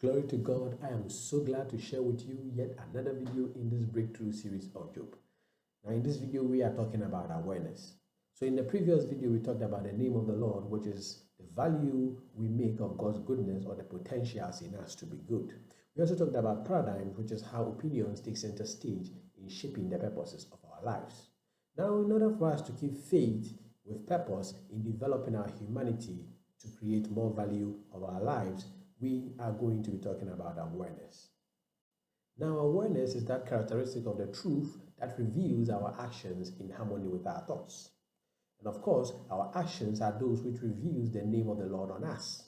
Glory to God. I am so glad to share with you yet another video in this breakthrough series of Job. Now in this video, we are talking about awareness. So in the previous video, we talked about the name of the Lord, which is the value we make of God's goodness or the potentials in us to be good. We also talked about paradigms, which is how opinions take center stage in shaping the purposes of our lives. Now, in order for us to keep faith with purpose in developing our humanity to create more value of our lives, we are going to be talking about awareness. Now, awareness is that characteristic of the truth that reveals our actions in harmony with our thoughts. And of course, our actions are those which reveals the name of the Lord on us.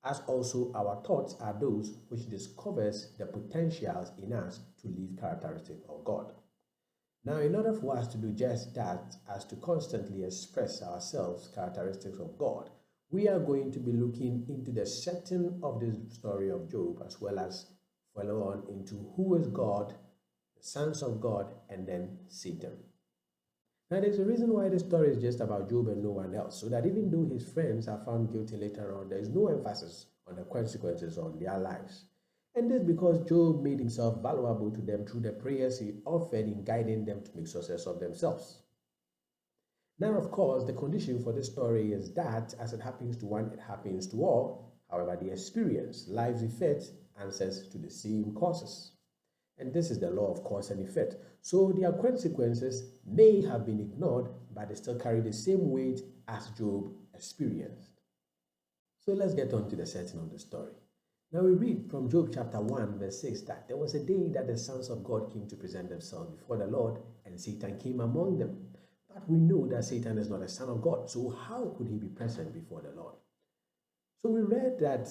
As also our thoughts are those which discovers the potentials in us to live characteristic of God. Now, in order for us to do just that, as to constantly express ourselves characteristics of God, we are going to be looking into the setting of this story of Job, as well as follow on into who is God, the sons of God, and then Satan. Now, there's a reason why the story is just about Job and no one else, so that even though his friends are found guilty later on, there is no emphasis on the consequences on their lives. And this because Job made himself valuable to them through the prayers he offered in guiding them to make success of themselves. Now, of course, the condition for this story is that, as it happens to one, it happens to all. However, the experience, life's effect, answers to the same causes. And this is the law of cause and effect. So their consequences may have been ignored, but they still carry the same weight as Job experienced. So let's get on to the setting of the story. Now we read from Job chapter 1, verse 6, that there was a day that the sons of God came to present themselves before the Lord, and Satan came among them. But we know that Satan is not a son of God, so how could he be present before the Lord? So we read that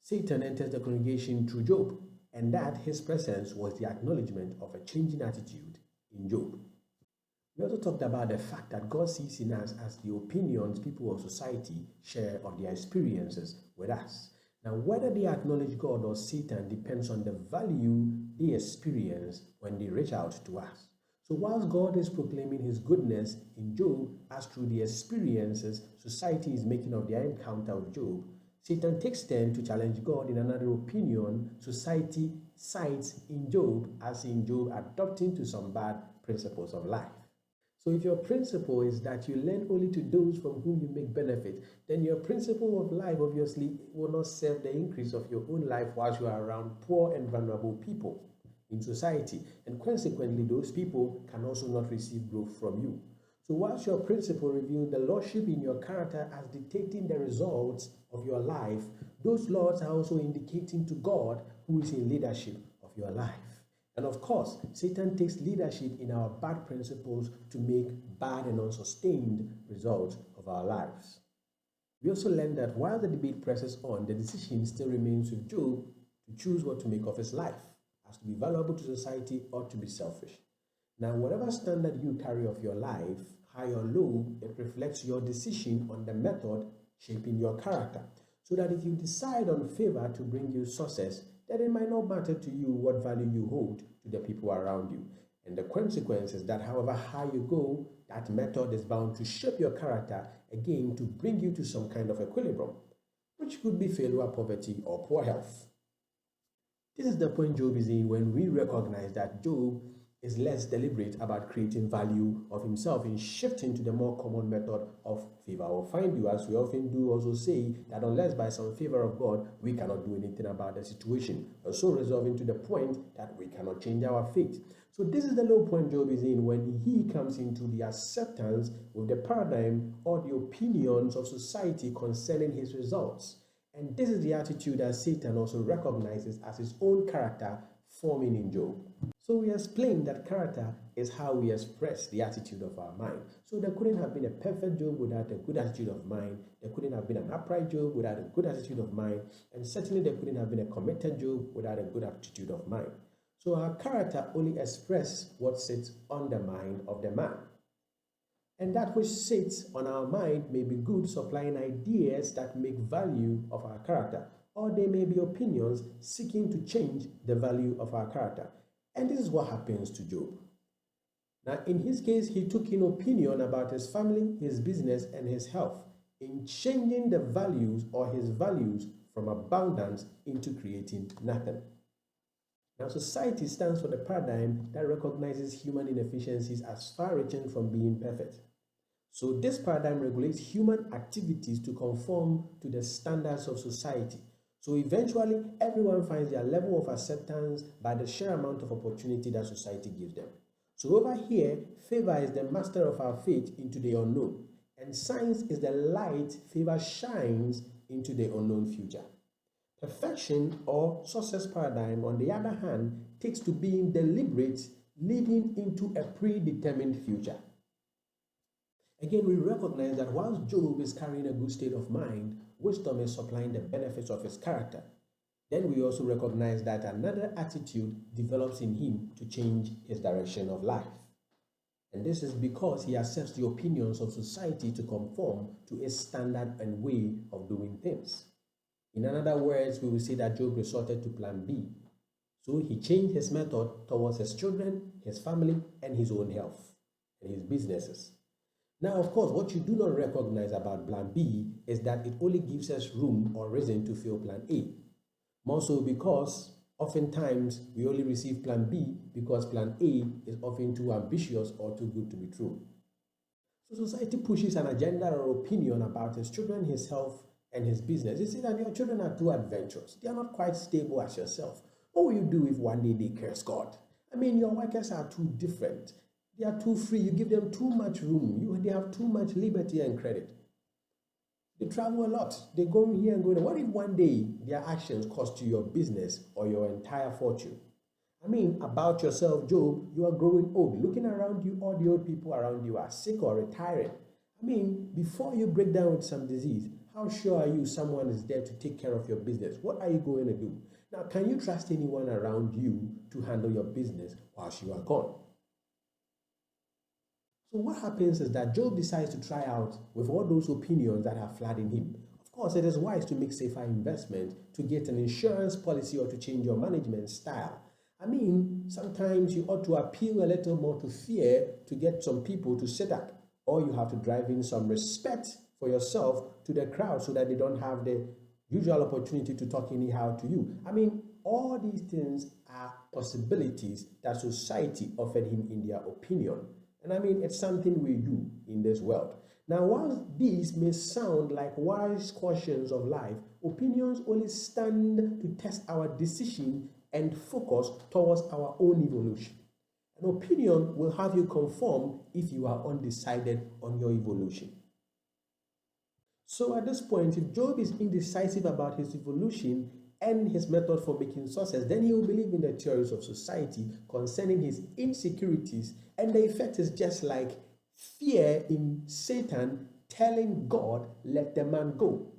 Satan enters the congregation through Job, and that his presence was the acknowledgement of a changing attitude in Job. We also talked about the fact that God sees in us as the opinions people of society share of their experiences with us. Now, whether they acknowledge God or Satan depends on the value they experience when they reach out to us. So whilst God is proclaiming his goodness in Job as through the experiences society is making of their encounter with Job, Satan takes turn to challenge God in another opinion society cites in Job, as in Job adopting to some bad principles of life. So if your principle is that you lend only to those from whom you make benefit, then your principle of life obviously will not serve the increase of your own life whilst you are around poor and vulnerable people in society, and consequently those people can also not receive growth from you. So whilst your principle reveals the lordship in your character as dictating the results of your life, those laws are also indicating to God who is in leadership of your life. And of course, Satan takes leadership in our bad principles to make bad and unsustained results of our lives. We also learned that while the debate presses on, the decision still remains with Job to choose what to make of his life, as to be valuable to society or to be selfish. Now, whatever standard you carry of your life, high or low, it reflects your decision on the method shaping your character. So that if you decide on favor to bring you success, then it might not matter to you what value you hold to the people around you. And the consequence is that however high you go, that method is bound to shape your character again to bring you to some kind of equilibrium, which could be failure, poverty, or poor health. This is the point Job is in when we recognize that Job is less deliberate about creating value of himself in shifting to the more common method of favor or find you, as we often do also say that unless by some favor of God, we cannot do anything about the situation, also resolving to the point that we cannot change our fate. So this is the low point Job is in when he comes into the acceptance with the paradigm or the opinions of society concerning his results. And this is the attitude that Satan also recognizes as his own character forming in Job. So we explained that character is how we express the attitude of our mind. So there couldn't have been a perfect Job without a good attitude of mind. There couldn't have been an upright Job without a good attitude of mind. And certainly there couldn't have been a committed Job without a good attitude of mind. So our character only expresses what sits on the mind of the man. And that which sits on our mind may be good, supplying ideas that make value of our character, or they may be opinions seeking to change the value of our character. And this is what happens to Job. Now, in his case, he took in opinion about his family, his business, and his health in changing the values or his values from abundance into creating nothing. Now, society stands for the paradigm that recognizes human inefficiencies as far-reaching from being perfect. So this paradigm regulates human activities to conform to the standards of society. So eventually, everyone finds their level of acceptance by the sheer amount of opportunity that society gives them. So over here, favor is the master of our fate into the unknown, and science is the light favor shines into the unknown future. Perfection or success paradigm, on the other hand, takes to being deliberate, leading into a predetermined future. Again, we recognize that whilst Job is carrying a good state of mind, wisdom is supplying the benefits of his character. Then we also recognize that another attitude develops in him to change his direction of life. And this is because he accepts the opinions of society to conform to a standard and way of doing things. In other words, we will say that Job resorted to plan B. So he changed his method towards his children, his family, and his own health, and his businesses. Now, of course, what you do not recognize about plan B is that it only gives us room or reason to fail plan A. More so because oftentimes we only receive plan B because plan A is often too ambitious or too good to be true. So society pushes an agenda or opinion about his children, his health, and his business. They say that your children are too adventurous. They are not quite stable as yourself. What will you do if one day they curse God? I mean, your workers are too different. They are too free. You give them too much room. They have too much liberty and credit. They travel a lot. They go here and go there. What if one day their actions cost you your business or your entire fortune? I mean, about yourself, Job, you are growing old. Looking around you, all the old people around you are sick or retiring. I mean, before you break down with some disease, how sure are you someone is there to take care of your business? What are you going to do? Now, can you trust anyone around you to handle your business whilst you are gone? So what happens is that Job decides to try out with all those opinions that are flooding him. Of course, it is wise to make safer investment, to get an insurance policy, or to change your management style. I mean, sometimes you ought to appeal a little more to fear to get some people to sit up, or you have to drive in some respect for yourself to the crowd so that they don't have the usual opportunity to talk anyhow to you. I mean, all these things are possibilities that society offered him in their opinion. And I mean, it's something we do in this world. Now, while these may sound like wise cautions of life, opinions only stand to test our decision and focus towards our own evolution. An opinion will have you conform if you are undecided on your evolution. So at this point, if Job is indecisive about his evolution and his method for making success, then he will believe in the theories of society concerning his insecurities, and the effect is just like fear in Satan telling God, let the man go.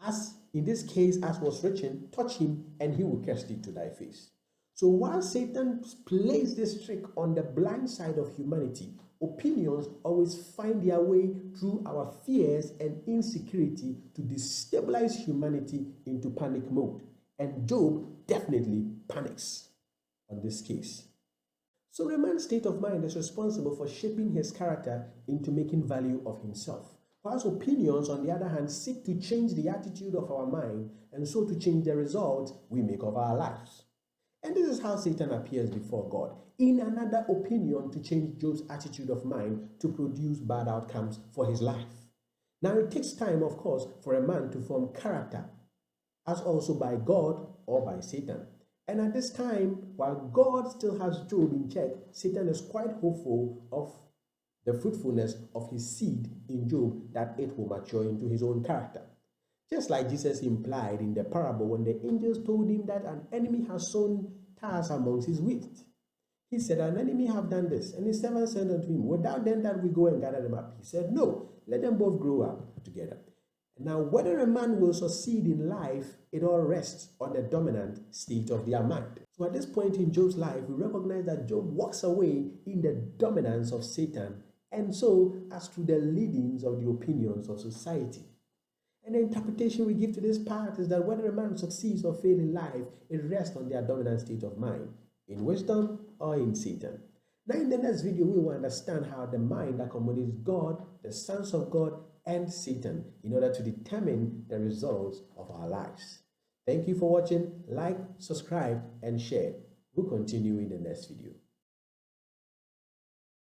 As in this case, as was written, touch him and he will cast thee to thy face. So while Satan plays this trick on the blind side of humanity, opinions always find their way through our fears and insecurity to destabilize humanity into panic mode. And Job definitely panics on this case. So a man's state of mind is responsible for shaping his character into making value of himself. Whilst opinions, on the other hand, seek to change the attitude of our mind and so to change the results we make of our lives. And this is how Satan appears before God, in another opinion to change Job's attitude of mind to produce bad outcomes for his life. Now it takes time, of course, for a man to form character, as also by God or by Satan. And at this time, while God still has Job in check, Satan is quite hopeful of the fruitfulness of his seed in Job, that it will mature into his own character. Just like Jesus implied in the parable when the angels told him that an enemy has sown tares amongst his wheat. He said, an enemy have done this. And his servant said unto him, without then that we go and gather them up. He said, no, let them both grow up together. Now, whether a man will succeed in life, it all rests on the dominant state of their mind. So at this point in Job's life, we recognize that Job walks away in the dominance of Satan, and so as to the leadings of the opinions of society. And the interpretation we give to this part is that whether a man succeeds or fails in life, it rests on their dominant state of mind, in wisdom or in Satan. Now in the next video, we will understand how the mind accommodates God, the sons of God, and Satan in order to determine the results of our lives. Thank you for watching. Like, subscribe, and share. We'll continue in the next video.